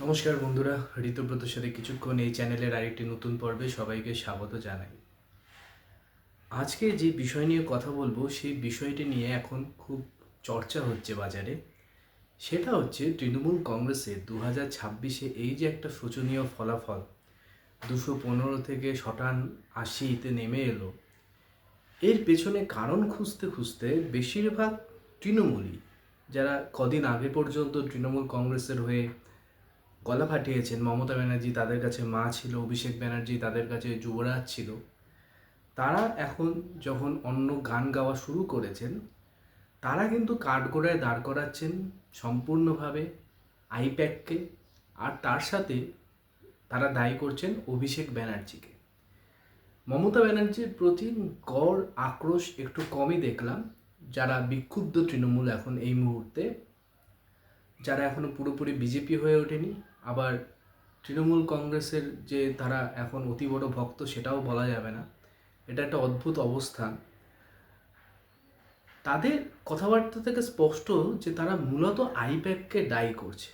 নমস্কার বন্ধুরা, ঋতুব্রতর সাথে কিছুক্ষণ এই চ্যানেলের আরেকটি নতুন পর্বে সবাইকে স্বাগত জানাই। আজকে যে বিষয় নিয়ে কথা বলবো সেই বিষয়টি নিয়ে এখন খুব চর্চা হচ্ছে বাজারে। সেটা হচ্ছে তৃণমূল কংগ্রেসের 2026-এ এই যে একটা শোচনীয় ফলাফল, 215 থেকে শটান 80-তে নেমে এলো। এর পেছনে কারণ খুঁজতে খুঁজতে বেশিরভাগ তৃণমূলই, যারা কদিন আগে পর্যন্ত তৃণমূল কংগ্রেসের হয়ে গলা ফাটিয়েছেন, মমতা ব্যানার্জি তাদের কাছে মা ছিল, অভিষেক ব্যানার্জি তাদের কাছে যুবরাজ ছিল, তারা এখন যখন অন্য গান গাওয়া শুরু করেছেন, তারা কিন্তু কাঠগড়ায় দাঁড় করাচ্ছেন সম্পূর্ণভাবে আইপ্যাককে। আর তার সাথে তারা দায়ী করছেন অভিষেক ব্যানার্জিকে। মমতা ব্যানার্জির প্রতি গড় আক্রোশ একটু কমই দেখলাম। যারা বিক্ষুব্ধ তৃণমূল এখন এই মুহূর্তে, যারা এখনো পুরোপুরি বিজেপি হয়ে ওঠেনি, আবার তৃণমূল কংগ্রেসের যে তারা এখন অতি বড় ভক্ত সেটাও বলা যাবে না, এটা একটা অদ্ভুত অবস্থান। তাদের কথাবার্তা থেকে স্পষ্ট যে তারা মূলত আইপ্যাককে দায়ী করছে।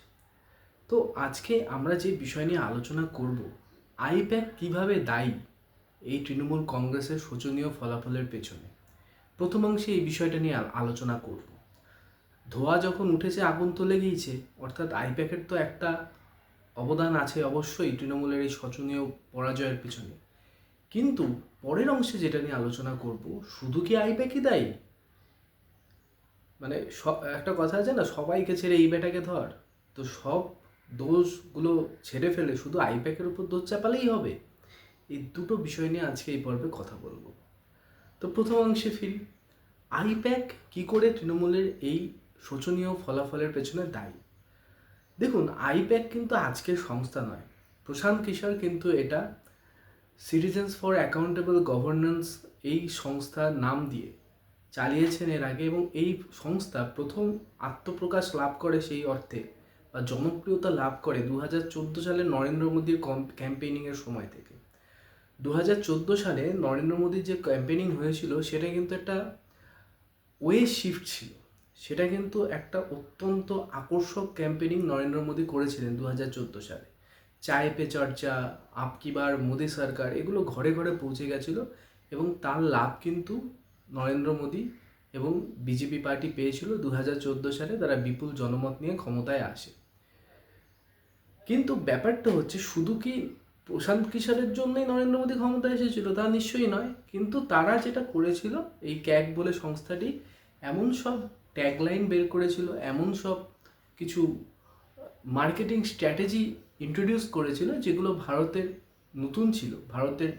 তো আজকে আমরা যে বিষয় নিয়ে আলোচনা করব, আইপ্যাক কিভাবে দায়ী এই তৃণমূল কংগ্রেসের শোচনীয় ফলাফলের পেছনে, প্রথম অংশে এই বিষয়টা নিয়ে আলোচনা করব। ধোঁয়া যখন উঠেছে আগুন তো লেগেইছে, অর্থাৎ আইপ্যাকের তো একটা অবদান আছে অবশ্যই তৃণমূলের এই শোচনীয় পরাজয়ের পিছনে। কিন্তু পরের অংশে যেটা নিয়ে আলোচনা করব, শুধু কি আইপ্যাকই দায়ী? মানে একটা কথা আছে না, সবাইকে ছেড়ে এই বেটাকে ধর। তো সব দোষগুলো ছেড়ে ফেলে শুধু আইপ্যাকের উপর দোষ চাপালেই হবে? এই দুটো বিষয় নিয়ে আজকে এই পর্বে কথা বলবো। তো প্রথম অংশে ফিরি। আইপ্যাক কি করে তৃণমূলের এই শোচনীয় ফলাফলের পেছনে দায়ী? দেখুন, আইপ্যাক কিন্তু আজকের সংস্থা নয়। প্রশান্ত কিশোর কিন্তু এটা সিটিজেন্স ফর অ্যাকাউন্টেবল গভর্নেন্স এই সংস্থার নাম দিয়ে চালিয়েছেন এর আগে, এবং এই সংস্থা প্রথম আত্মপ্রকাশ লাভ করে সেই অর্থে বা জনপ্রিয়তা লাভ করে 2014 সালে নরেন্দ্র মোদীর ক্যাম্পেইনিংয়ের সময় থেকে। 2014 সালে নরেন্দ্র মোদীর যে ক্যাম্পেইনিং হয়েছিল সেটা কিন্তু একটা ওয়ে শিফট ছিল। সেটা কিন্তু একটা অত্যন্ত আকর্ষক ক্যাম্পেইনিং নরেন্দ্র মোদী করেছিলেন 2014 সালে। চায় পে চর্চা, আপকি বার মোদী সরকার, এগুলো ঘরে ঘরে পৌঁছে গেছিলো, এবং তার লাভ কিন্তু নরেন্দ্র মোদী এবং বিজেপি পার্টি পেয়েছিল 2014 সালে। তারা বিপুল জনমত নিয়ে ক্ষমতায় আসে। কিন্তু ব্যাপারটা হচ্ছে, শুধু কি প্রশান্ত কিশোরের জন্যই নরেন্দ্র মোদী ক্ষমতায় এসেছিল? তা নিশ্চয়ই নয়। কিন্তু তারা যেটা করেছিল, এই ক্যাগ বলে সংস্থাটি এমন সব ট্যাগলাইন বের করেছিল, এমন সব কিছু মার্কেটিং স্ট্র্যাটেজি ইন্ট্রোডিউস করেছিল যেগুলো ভারতের নতুন ছিল, ভারতের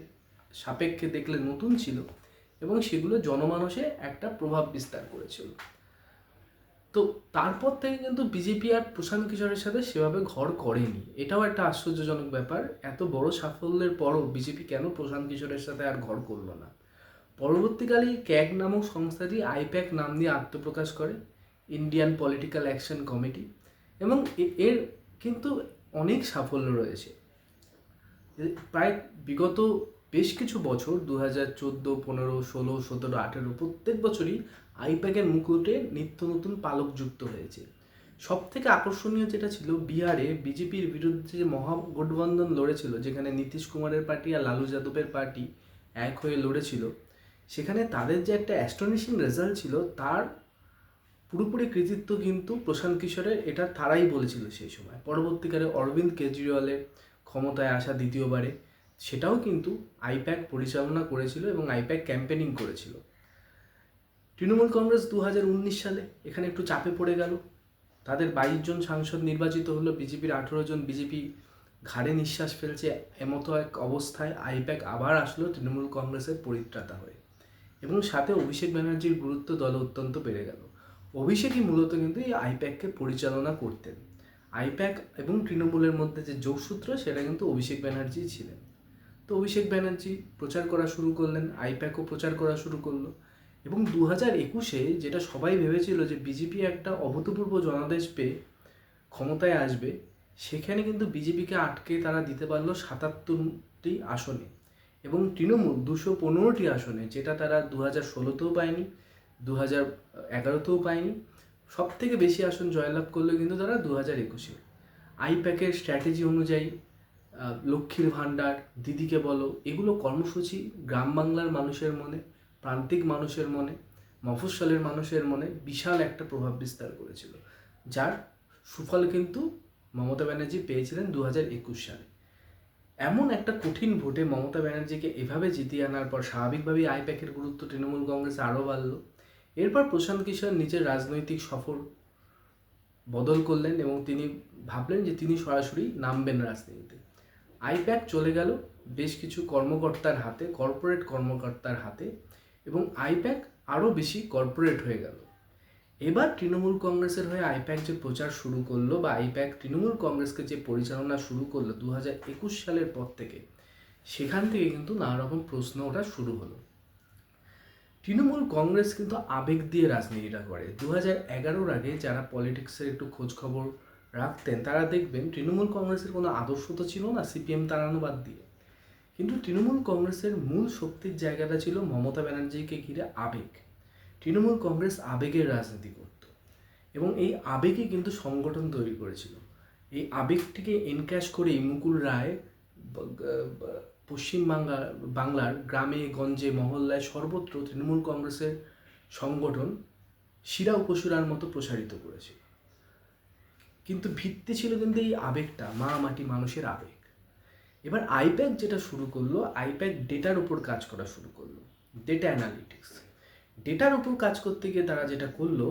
সাপেক্ষে দেখলে নতুন ছিল, এবং সেগুলো জনমানসে একটা প্রভাব বিস্তার করেছিল। তো তারপর থেকে কিন্তু বিজেপি আর প্রশান্ত কিশোরের সাথে সেভাবে ঘর করেনি। এটাও একটা আশ্চর্যজনক ব্যাপার। এত বড় সাফল্যের পরও বিজেপি কেন প্রশান্ত কিশোরের সাথে আর ঘর করলো না? পরবর্তীকালে ক্যাগ নামক সংস্থাটি আইপ্যাক নাম দিয়ে আত্মপ্রকাশ করে, ইন্ডিয়ান পলিটিক্যাল অ্যাকশন কমিটি, এবং এর কিন্তু অনেক সাফল্য রয়েছে। প্রায় বিগত বেশ কিছু বছর, 2014, 15, 16, 17, 18, প্রত্যেক বছরই আইপ্যাকের মুকুটে নিত্য নতুন পালক যুক্ত হয়েছে। সব থেকে আকর্ষণীয় যেটা ছিল, বিহারে বিজেপির বিরুদ্ধে যে মহাগঠবন্ধন লড়েছিল, যেখানে নীতিশ কুমারের পার্টি আর লালু যাদবের পার্টি এক হয়ে লড়েছিল, সেখানে তাদের যে একটা অ্যাস্টনিশিং রেজাল্ট ছিল, তার পুরোপুরি কৃতিত্ব কিন্তু প্রশান্ত কিশোরের। এটা তারাই বলেছিল সেই সময়। পরবর্তীকালে অরবিন্দ কেজরিওয়ালের ক্ষমতায় আসা দ্বিতীয়বারে, সেটাও কিন্তু আইপ্যাক পরিচালনা করেছিল এবং আইপ্যাক ক্যাম্পেনিং করেছিল। তৃণমূল কংগ্রেস 2019 সালে এখানে একটু চাপে পড়ে গেল। তাদের 22 জন সাংসদ নির্বাচিত হলো, বিজেপির 18 জন। বিজেপি ঘাড়ে নিঃশ্বাস ফেলছে, এমতো এক অবস্থায় আইপ্যাক আবার আসলো তৃণমূল কংগ্রেসের পরিত্রাতা হয়ে, এবং সাথে অভিষেক ব্যানার্জির গুরুত্ব দলে অত্যন্ত বেড়ে গেল। অভিষেকই মূলত কিন্তু এই আইপ্যাককে পরিচালনা করতেন। আইপ্যাক এবং তৃণমূলের মধ্যে যে যোগসূত্র, সেটা কিন্তু অভিষেক ব্যানার্জি ছিলেন। তো অভিষেক ব্যানার্জি প্রচার করা শুরু করলেন, আইপ্যাকও প্রচার করা শুরু করলো, এবং 2021-এ যেটা সবাই ভেবেছিল যে বিজেপি একটা অভূতপূর্ব জনাদেশ পেয়ে ক্ষমতায় আসবে, সেখানে কিন্তু বিজেপিকে আটকে তারা দিতে পারলো 77টি আসনে, এবং তৃণমূল 215টি আসনে, যেটা তারা 2016-তেও পায়নি, 2011-তেও পায়নি। সব থেকে বেশি আসন জয়লাভ করলো কিন্তু তারা 2021-এ। আইপ্যাকের স্ট্র্যাটেজি অনুযায়ী লক্ষ্মীর ভাণ্ডার, দিদিকে বলো, এগুলো কর্মসূচি গ্রাম বাংলার মানুষের মনে, প্রান্তিক মানুষের মনে, মফস্বলের মানুষের মনে বিশাল একটা প্রভাব বিস্তার করেছিল, যার সুফল কিন্তু মমতা ব্যানার্জি পেয়েছিলেন 2021 সালে। এমন একটা কঠিন ভোটে মমতা ব্যানার্জিকে এভাবে জিতিয়ে আনার পর স্বাভাবিকভাবেই আইপ্যাকের গুরুত্ব তৃণমূল কংগ্রেসে আরও বাড়ল। এরপর প্রশান্ত কিশোর নিজের রাজনৈতিক সফর বদল করলেন এবং তিনি ভাবলেন যে তিনি সরাসরি নামবেন রাজনীতিতে। আইপ্যাক চলে গেল বেশ কিছু কর্মকর্তার হাতে, কর্পোরেট কর্মকর্তার হাতে, এবং আইপ্যাক আরও বেশি কর্পোরেট হয়ে গেল। এবার তৃণমূল কংগ্রেসের হয়ে আইপ্যাক যে প্রচার শুরু করলো বা আইপ্যাক তৃণমূল কংগ্রেসকে যে পরিচালনা শুরু করলো 2021 সালের পর থেকে, সেখান থেকে কিন্তু নানা রকম প্রশ্ন ওঠা শুরু হলো। তৃণমূল কংগ্রেস কিন্তু আবেগ দিয়ে রাজনীতিটা করে। 2011-র আগে যারা পলিটিক্সের একটু খোঁজ খবর রাখতেন তারা দেখবেন তৃণমূল কংগ্রেসের কোনো আদর্শ তো ছিল না, সিপিএম তাড়ানো বাদ দিয়ে। কিন্তু তৃণমূল কংগ্রেসের মূল শক্তির জায়গাটা ছিল মমতা ব্যানার্জিকে ঘিরে আবেগ। তৃণমূল কংগ্রেস আবেগের রাজনীতি করত এবং এই আবেগই কিন্তু সংগঠন তৈরি করেছিল। এই আবেগটিকে এনক্যাশ করেই মুকুল রায় পশ্চিম বাংলার গ্রামে গঞ্জে মহল্লায় সর্বত্র তৃণমূল কংগ্রেসের সংগঠন শিরা উপশিরার মতো প্রসারিত করেছিল। কিন্তু ভিত্তি ছিল কিন্তু এই আবেগটা, মা মাটি মানুষের আবেগ। এবার আইপ্যাক যেটা শুরু করলো, আইপ্যাক ডেটার উপর কাজ করা শুরু করলো, ডেটা অ্যানালিটিক্স। ডেটার উপর কাজ করতে গিয়ে তারা যেটা করলো,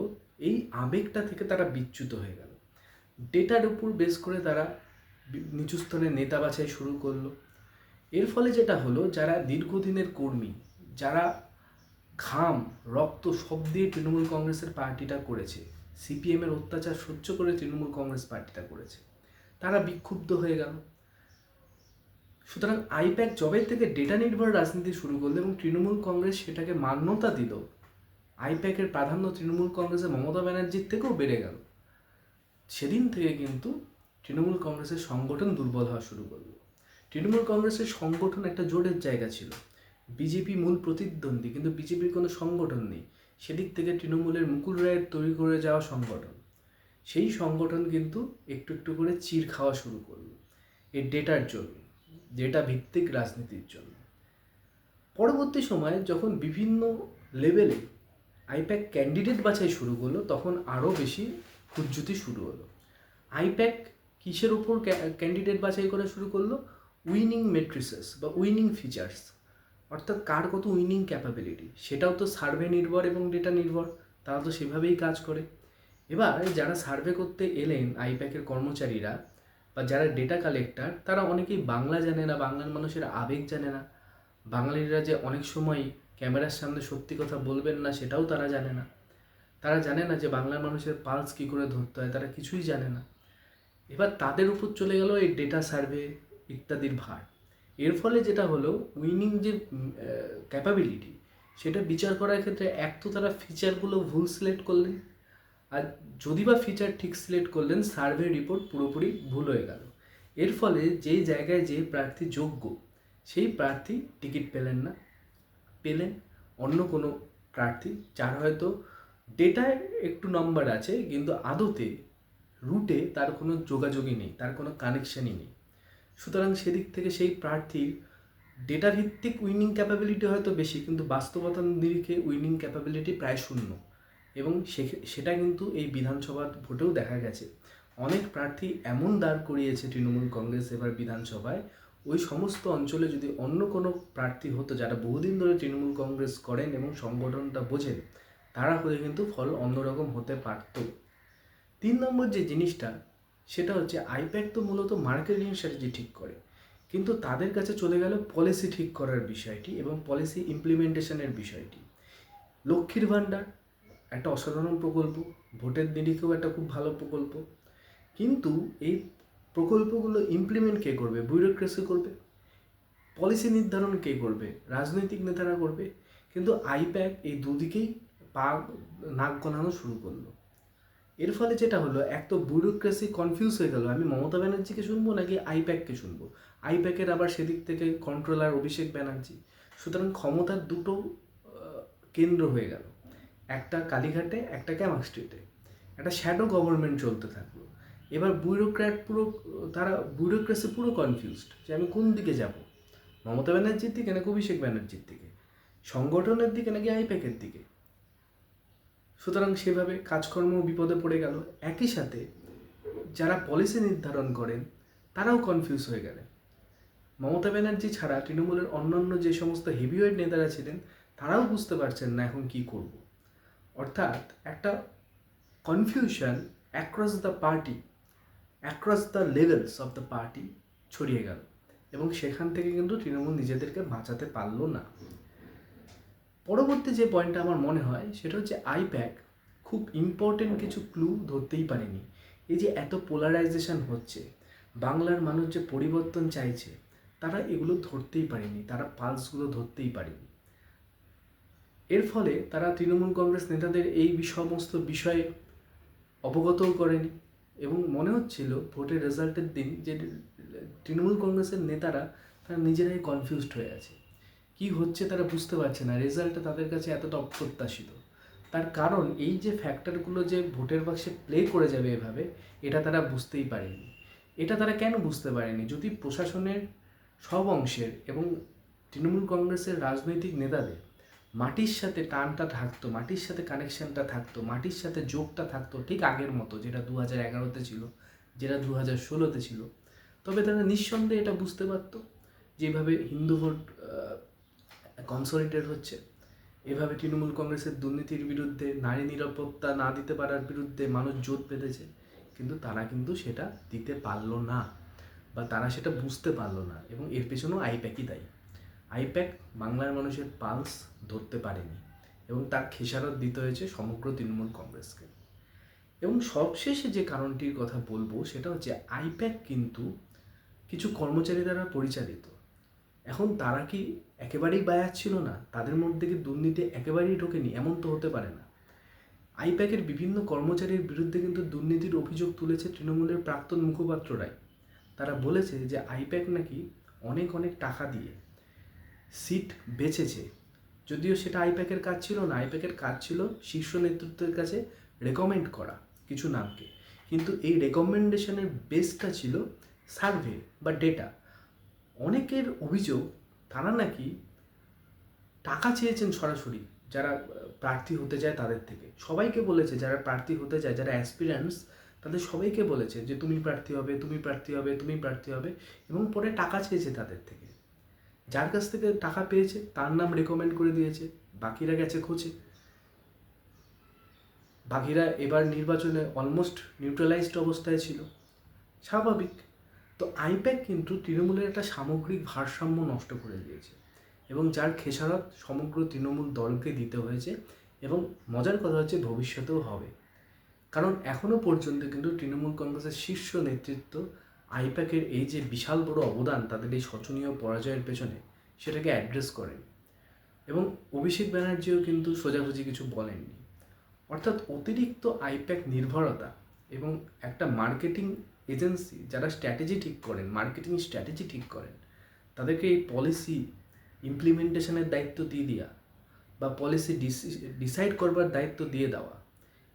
এই আবেগটা থেকে তারা বিচ্যুত হয়ে গেল। ডেটার উপর বেস করে তারা নিচু স্তরের নেতা বাছাই শুরু করলো। এর ফলে যেটা হলো, যারা দীর্ঘদিনের কর্মী, যারা ঘাম রক্ত সব দিয়ে তৃণমূল কংগ্রেসের পার্টিটা করেছে, সিপিএমের অত্যাচার সহ্য করে তৃণমূল কংগ্রেস পার্টিটা করেছে, তারা বিক্ষুব্ধ হয়ে গেল। সুতরাং আইপ্যাক জবের থেকে ডেটা নির্ভর রাজনীতি শুরু করলো এবং তৃণমূল কংগ্রেস সেটাকে মান্যতা দিল। আইপ্যাকের প্রাধান্য তৃণমূল কংগ্রেসের মমতা ব্যানার্জির থেকেও বেড়ে গেল। সেদিন থেকে কিন্তু তৃণমূল কংগ্রেসের সংগঠন দুর্বল হওয়া শুরু করলো। তৃণমূল কংগ্রেসের সংগঠন একটা জোরের জায়গা ছিল, বিজেপি মূল প্রতিদ্বন্দ্বী, কিন্তু বিজেপির কোনো সংগঠন নেই। সেদিক থেকে তৃণমূলের মুকুল রায়ের তৈরি করে যাওয়া সংগঠন, সেই সংগঠন কিন্তু একটু একটু করে চির খাওয়া শুরু করলো এই ডেটার জন্য, ডেটা ভিত্তিক রাজনীতির জন্য। পরবর্তী সময়ে যখন বিভিন্ন লেভেলে আইপ্যাক ক্যান্ডিডেট বাছাই শুরু করলো, তখন আরও বেশি খুঁতজুতি শুরু হলো। আইপ্যাক কিসের উপর ক্যান্ডিডেট বাছাই করা শুরু করলো? উইনিং মেট্রিসেস বা উইনিং ফিচার্স, অর্থাৎ কার কত উইনিং ক্যাপাবিলিটি, সেটাও তো সার্ভে নির্ভর এবং ডেটা নির্ভর, তারা তো সেভাবেই কাজ করে। এবার যারা সার্ভে করতে এলেন আইপ্যাকের কর্মচারীরা বা যারা ডেটা কালেক্টর, তারা অনেকেই বাংলা জানে না, বাংলার মানুষের আবেগ জানে না, বাঙালিরা যে অনেক সময় ক্যামেরার সামনে সত্যি কথা বলবেন না সেটাও তারা জানে না। তারা জানে না যে বাংলার মানুষের পালস কী করে ধরতে হয়, তারা কিছুই জানে না। এবার তাদের উপর চলে গেল এই ডেটা সার্ভে ইত্যাদির ভার। এর ফলে যেটা হলো, উইনিং যে ক্যাপাবিলিটি সেটা বিচার করার ক্ষেত্রে এক তো তারা ফিচারগুলো ভুল সিলেক্ট করলেন, আর যদি বা ফিচার ঠিক সিলেক্ট করলেন, সার্ভে রিপোর্ট পুরোপুরি ভুল হয়ে গেল। এর ফলে যেই জায়গায় যে প্রার্থী যোগ্য, সেই প্রার্থী টিকিট পেলেন না, পেলেন অন্য কোনো প্রার্থী যার হয়তো ডেটায় একটু নম্বর আছে কিন্তু আদতে রুটে তার কোনো যোগাযোগই নেই, তার কোনো কানেকশানই নেই। সুতরাং সেদিক থেকে সেই প্রার্থীর ডেটা ভিত্তিক উইনিং ক্যাপাবিলিটি হয়তো বেশি, কিন্তু বাস্তবতার নিরিখে উইনিং ক্যাপাবিলিটি প্রায় শূন্য। এবং সেটা কিন্তু এই বিধানসভা ভোটেও দেখা গেছে। অনেক প্রার্থী এমন দাঁড় করিয়েছে তৃণমূল কংগ্রেস এবার বিধানসভায়, ওই সমস্ত অঞ্চলে যদি অন্য কোনো প্রার্থী হতো যারা বহুদিন ধরে তৃণমূল কংগ্রেস করেন এবং সংগঠনটা বোঝেন, তারা হলে কিন্তু ফল অন্যরকম হতে পারত। 3 নম্বর যে জিনিসটা, সেটা হচ্ছে আইপ্যাক তো মূলত মার্কেটিং স্ট্র্যাটেজি ঠিক করে, কিন্তু তাদের কাছে চলে গেল পলিসি ঠিক করার বিষয়টি এবং পলিসি ইমপ্লিমেন্টেশনের বিষয়টি। লক্ষ্মীর ভাণ্ডার একটা অসাধারণ প্রকল্প, ভোটের নিরিখেও একটা খুব ভালো প্রকল্প, কিন্তু এই প্রকল্পগুলো ইমপ্লিমেন্ট কে করবে? ব্যুরোক্রেসি করবে। পলিসি নির্ধারণ কে করবে? রাজনৈতিক নেতারা করবে। কিন্তু আইপ্যাক এই দুদিকেই নাক গলানো শুরু করলো। এর ফলে যেটা হলো, এক তো ব্যুরোক্রেসি কনফিউজ হয়ে গেল, আমি মমতা ব্যানার্জিকে শুনবো নাকি আইপ্যাককে শুনবো। আইপ্যাকের আবার সেদিক থেকে কন্ট্রোলার অভিষেক ব্যানার্জি। সুতরাং ক্ষমতার দুটো কেন্দ্র হয়ে গেল, একটা কালীঘাটে, একটা ক্যামাক স্ট্রিটে। একটা শ্যাডো গভর্নমেন্ট চলতে থাকলো। এবার ব্যুরোক্রেসি পুরো কনফিউজড যে আমি কোন দিকে যাব, মমতা ব্যানার্জির দিকে নাকি অভিষেক ব্যানার্জির দিকে, সংগঠনের দিকে নাকি আইপ্যাকের দিকে। সুতরাং সেভাবে কাজকর্ম বিপদে পড়ে গেল। একই সাথে যারা পলিসি নির্ধারণ করেন তারাও কনফিউজ হয়ে গেলেন। মমতা ব্যানার্জি ছাড়া তৃণমূলের অন্যান্য যে সমস্ত হেভিওয়েট নেতারা ছিলেন তারাও বুঝতে পারছেন না এখন কি করব। অর্থাৎ একটা confusion across the party, across the levels of the party ছড়িয়ে গেল, এবং সেখান থেকে কিন্তু তৃণমূল নিজেদেরকে বাঁচাতে পারলো না। পরবর্তী যে পয়েন্টটা আমার মনে হয় সেটা হচ্ছে আইপ্যাক খুব ইম্পর্টেন্ট কিছু ক্লু ধরতেই পারেনি। এই যে এত পোলারাইজেশন হচ্ছে, বাংলার মানুষ যে পরিবর্তন চাইছে, তারা এগুলো ধরতেই পারেনি, তারা পালসগুলো ধরতেই পারেনি। এর ফলে তারা তৃণমূল কংগ্রেস নেতাদের এই সমস্ত বিষয়ে অবগতও করেনি, এবং মনে হচ্ছিল ভোটের রেজাল্টের দিন যে তৃণমূল কংগ্রেসের নেতারা তারা নিজেরাই কনফিউজড হয়ে আছে, কি হচ্ছে তারা বুঝতে পারছে না, রেজাল্টটা তাদের কাছে এতটা অপ্রত্যাশিত। তার কারণ এই যে ফ্যাক্টরগুলো যে ভোটের বাক্সে প্লে করে যাবে এভাবে, এটা তারা বুঝতেই পারেনি। এটা তারা কেন বুঝতে পারেনি? যদি প্রশাসনের সব অংশের এবং তৃণমূল কংগ্রেসের রাজনৈতিক নেতাদের মাটির সাথে টানটা থাকতো, মাটির সাথে কানেকশানটা থাকতো, মাটির সাথে যোগটা থাকতো ঠিক আগের মতো, যেটা 2011-তে ছিল, যেটা 2016-তে ছিল, তবে তারা নিঃসন্দেহে এটা বুঝতে পারতো যেভাবে হিন্দু ভোট কনসলিডেট হচ্ছে, এভাবে তৃণমূল কংগ্রেসের দুর্নীতির বিরুদ্ধে, নারী নিরাপত্তা না দিতে পারার বিরুদ্ধে মানুষ জোট বেঁধেছে, কিন্তু তারা কিন্তু সেটা দিতে পারলো না, বা তারা সেটা বুঝতে পারলো না, এবং এর পেছনেও আইপ্যাকই দায়ী। আইপ্যাক বাংলার মানুষের পালস ধরতে পারেনি, এবং তার খেসারত দিতে হয়েছে সমগ্র তৃণমূল কংগ্রেসকে। এবং সবশেষে যে কারণটির কথা বলবো সেটা হচ্ছে আইপ্যাক কিন্তু কিছু কর্মচারী দ্বারা পরিচালিত। এখন তারা কি একেবারেই বায়াস ছিল না? তাদের মধ্যে কি দুর্নীতি একেবারেই ঢোকেনি? এমন তো হতে পারে না। আইপ্যাকের বিভিন্ন কর্মচারীর বিরুদ্ধে কিন্তু দুর্নীতির অভিযোগ তুলেছে তৃণমূলের প্রাক্তন মুখপাত্ররাই। তারা বলেছে যে আইপ্যাক নাকি অনেক অনেক টাকা দিয়ে সিট বেচেছে, যদিও সেটা আইপ্যাকের কাজ ছিল না। আইপ্যাকের কাজ ছিল শীর্ষ নেতৃত্বের কাছে রেকমেন্ড করা কিছু নামকে, কিন্তু এই রেকমেন্ডেশনের বেসটা ছিল সার্ভে বা ডেটা। অনেকের অভিযোগ তারা নাকি টাকা চেয়েছেন সরাসরি, যারা প্রার্থী হতে যায় তাদের থেকে। সবাইকে বলেছে যারা প্রার্থী হতে যায়, যারা অ্যাসপিরেন্টস, তাদের সবাইকে বলেছে যে তুমি প্রার্থী হবে, তুমি প্রার্থী হবে, তুমি প্রার্থী হবে, এবং পরে টাকা চেয়েছে তাদের থেকে। যার কাছ থেকে টাকা পেয়েছে তার নাম রেকমেন্ড করে দিয়েছে, বাকিরা গেছে খোঁজে। বাকিরা এবার নির্বাচনে অলমোস্ট নিউট্রালাইজড অবস্থায় ছিল, স্বাভাবিক। তো আইপ্যাক কিন্তু তৃণমূলের একটা সামগ্রিক ভারসাম্য নষ্ট করে দিয়েছে, এবং যার খেসারত সমগ্র তৃণমূল দলকে দিতে হয়েছে, এবং মজার কথা হচ্ছে ভবিষ্যতেও হবে। কারণ এখনও পর্যন্ত কিন্তু তৃণমূল কংগ্রেসের শীর্ষ নেতৃত্ব আইপ্যাকের এই যে বিশাল বড় অবদান তাদের এই শোচনীয় পরাজয়ের পেছনে, সেটাকে অ্যাড্রেস করেন, এবং অভিষেক ব্যানার্জিও কিন্তু সোজাসুজি কিছু বলেননি। অর্থাৎ অতিরিক্ত আইপ্যাক নির্ভরতা এবং একটা মার্কেটিং এজেন্সি যারা স্ট্র্যাটেজি ঠিক করেন, মার্কেটিং স্ট্র্যাটেজি ঠিক করেন, তাদেরকে এই পলিসি ইমপ্লিমেন্টেশনের দায়িত্ব দিয়ে দেওয়া বা পলিসি ডিসাইড করবার দায়িত্ব দিয়ে দেওয়া,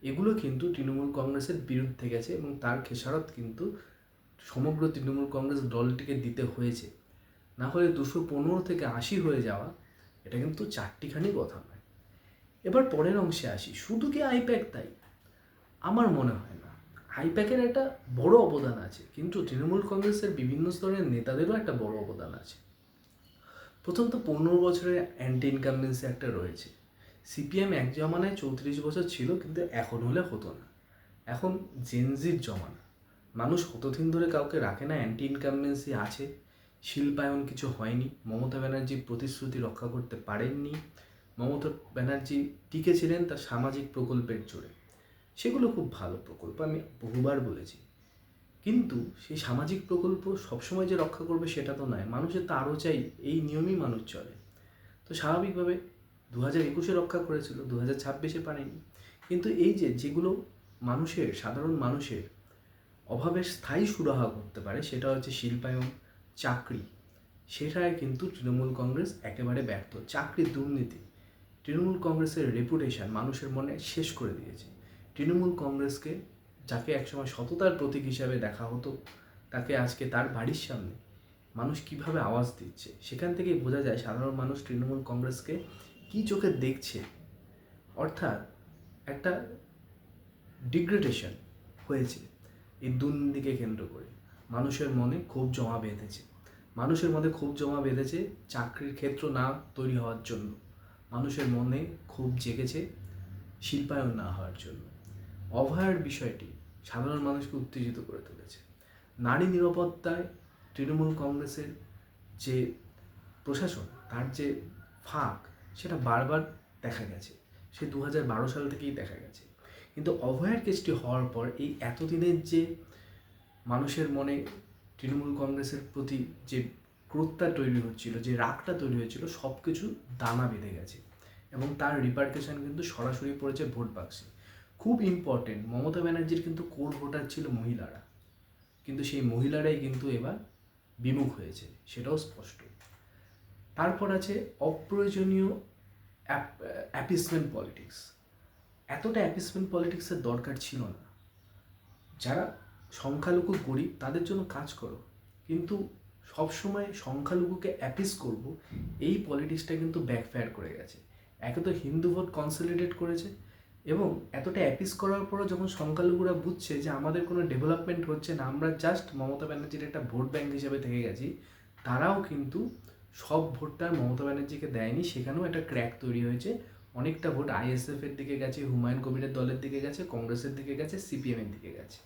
এগুলো কিন্তু তৃণমূল কংগ্রেসের বিরুদ্ধে গেছে, এবং তার খেসারত কিন্তু সমগ্র তৃণমূল কংগ্রেস দলটিকে দিতে হয়েছে। না হলে 215 থেকে 80 হয়ে যাওয়া, এটা কিন্তু চারটিখানি কথা নয়। এবার পরের অংশে আসি, শুধু কি আইপ্যাক তাই? আমার মনে হয় না। আইপ্যাকের একটা বড় অবদান আছে, কিন্তু তৃণমূল কংগ্রেসের বিভিন্ন স্তরের নেতাদেরও একটা বড় অবদান আছে। প্রথমত 15 বছরের অ্যান্টি ইনকামবেন্সি একটা রয়েছে। সিপিএম এক জমানায় 34 বছর ছিল, কিন্তু এখন হলে হতো না। এখন জেনজির জমানা, মানুষ কতদিন ধরে কাউকে রাখে না, অ্যান্টি ইনকামবেন্সি আছে, শিল্পায়ন কিছু হয়নি, মমতা ব্যানার্জি প্রতিশ্রুতি রক্ষা করতে পারেননি, মমতা ব্যানার্জি টিকেছিলেন তার সামাজিক প্রকল্পের জোরে, সেগুলো খুব ভালো প্রকল্প, আমি বহুবার বলেছি। কিন্তু সেই সামাজিক প্রকল্প সবসময় যে রক্ষা করবে সেটা তো নয়, মানুষের তো আরও চাই, এই নিয়মেই মানুষ চলে। তো স্বাভাবিকভাবে 2021-এ রক্ষা করেছিল, 2026-এ পারেনি। কিন্তু এই যেগুলো মানুষের, সাধারণ মানুষের অভাবের স্থায়ী সুরাহা করতে পারে, সেটা হচ্ছে শিল্পায়ন, চাকরি, সেটায় কিন্তু তৃণমূল কংগ্রেস একেবারে ব্যর্থ। চাকরির দুর্নীতি, তৃণমূল কংগ্রেসের রেপুটেশন মানুষের মনে শেষ করে দিয়েছে। তৃণমূল কংগ্রেসকে যাকে একসময় সততার প্রতীক হিসাবে দেখা হতো, তাকে আজকে তার বাড়ির সামনে মানুষ কিভাবে আওয়াজ দিচ্ছে, সেখান থেকেই বোঝা যায় সাধারণ মানুষ তৃণমূল কংগ্রেসকে কী চোখে দেখছে। অর্থাৎ একটা ডিগ্রেডেশন হয়েছে এই দুর্নীতিকে কেন্দ্র করে। মানুষের মনে ক্ষোভ জমা বেঁধেছে, মানুষের মধ্যে ক্ষোভ জমা বেঁধেছে চাকরির ক্ষেত্র না তৈরি হওয়ার জন্য, মানুষের মনে ক্ষোভ জেগেছে শিল্পায়ন না হওয়ার জন্য। অভয়ার বিষয়টি সাধারণ মানুষকে উত্তেজিত করে তুলেছে। নারী নিরাপত্তায় তৃণমূল কংগ্রেসের যে প্রশাসন, তার যে ফাঁক, সেটা বারবার দেখা গেছে, সে 2012 সাল থেকেই দেখা গেছে। কিন্তু অভয়ার কেসটি হওয়ার পর এই এতদিনের যে মানুষের মনে তৃণমূল কংগ্রেসের প্রতি যে ক্রোধটা তৈরি হচ্ছিল, যে রাগটা তৈরি হয়েছিল, সব কিছু দানা বেঁধে গেছে এবং তার রিপারকেশন কিন্তু সরাসরি পড়েছে ভোট বাক্সে। খুব ইম্পর্টেন্ট, মমতা ব্যানার্জির কিন্তু কোর ভোটার ছিল মহিলারা, কিন্তু সেই মহিলারাই কিন্তু এবার বিমুখ হয়েছে, সেটাও স্পষ্ট। তারপর আছে অপ্রয়োজনীয় অ্যাপিসমেন্ট পলিটিক্স। এতটা অ্যাপিসমেন্ট পলিটিক্সের দরকার ছিল না। যারা সংখ্যালঘু গরিব তাদের জন্য কাজ করো, কিন্তু সবসময় সংখ্যালঘুকে অ্যাপিস করব, এই পলিটিক্সটা কিন্তু ব্যাকফায়ার করে গেছে। একে তো হিন্দু ভোট কনসলিডেট করেছে, এবং এতটা অ্যাপিস করার পরও যখন সংখ্যালঘুরা বুঝছে যে আমাদের কোনো ডেভেলপমেন্ট হচ্ছে না, আমরা জাস্ট মমতা ব্যানার্জির একটা ভোট ব্যাঙ্ক হিসেবে থেকে গেছি, তারাও কিন্তু সব ভোটটা মমতা ব্যানার্জিকে দেয়নি। সেখানেও একটা ক্র্যাক তৈরি হয়েছে। অনেকটা ভোট আইএসএফের দিকে গেছে, হুমায়ুন কবিরের দলের দিকে গেছে, কংগ্রেসের দিকে গেছে, সিপিএমের দিকে গেছে।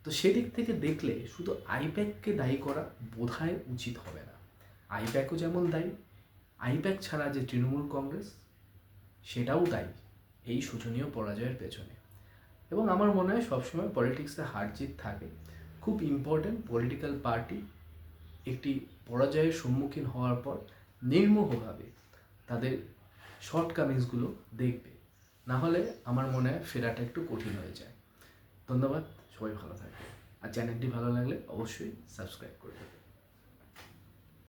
তো সেদিক থেকে দেখলে শুধু আইপ্যাককে দায়ী করা বোধহয় উচিত হবে না। আইপ্যাকও যেমন দায়ী, আইপ্যাক ছাড়া যে তৃণমূল কংগ্রেস, সেটাও দায়ী এই শোচনীয় পরাজয়ের পেছনে। এবং আমার মনে হয় সবসময় পলিটিক্সে হার জিত থাকে। খুব ইম্পর্ট্যান্ট, পলিটিক্যাল পার্টি একটি পরাজয়ের সম্মুখীন হওয়ার পর নির্মোহভাবে তাদের শর্টকামিংসগুলো দেখবে, না হলে আমার মনে হয় ফেরাটা একটু কঠিন হয়ে যায়। ধন্যবাদ, সবাই ভালো থাকবে। আর চ্যানেলটি ভালো লাগলে অবশ্যই সাবস্ক্রাইব করে দেবে।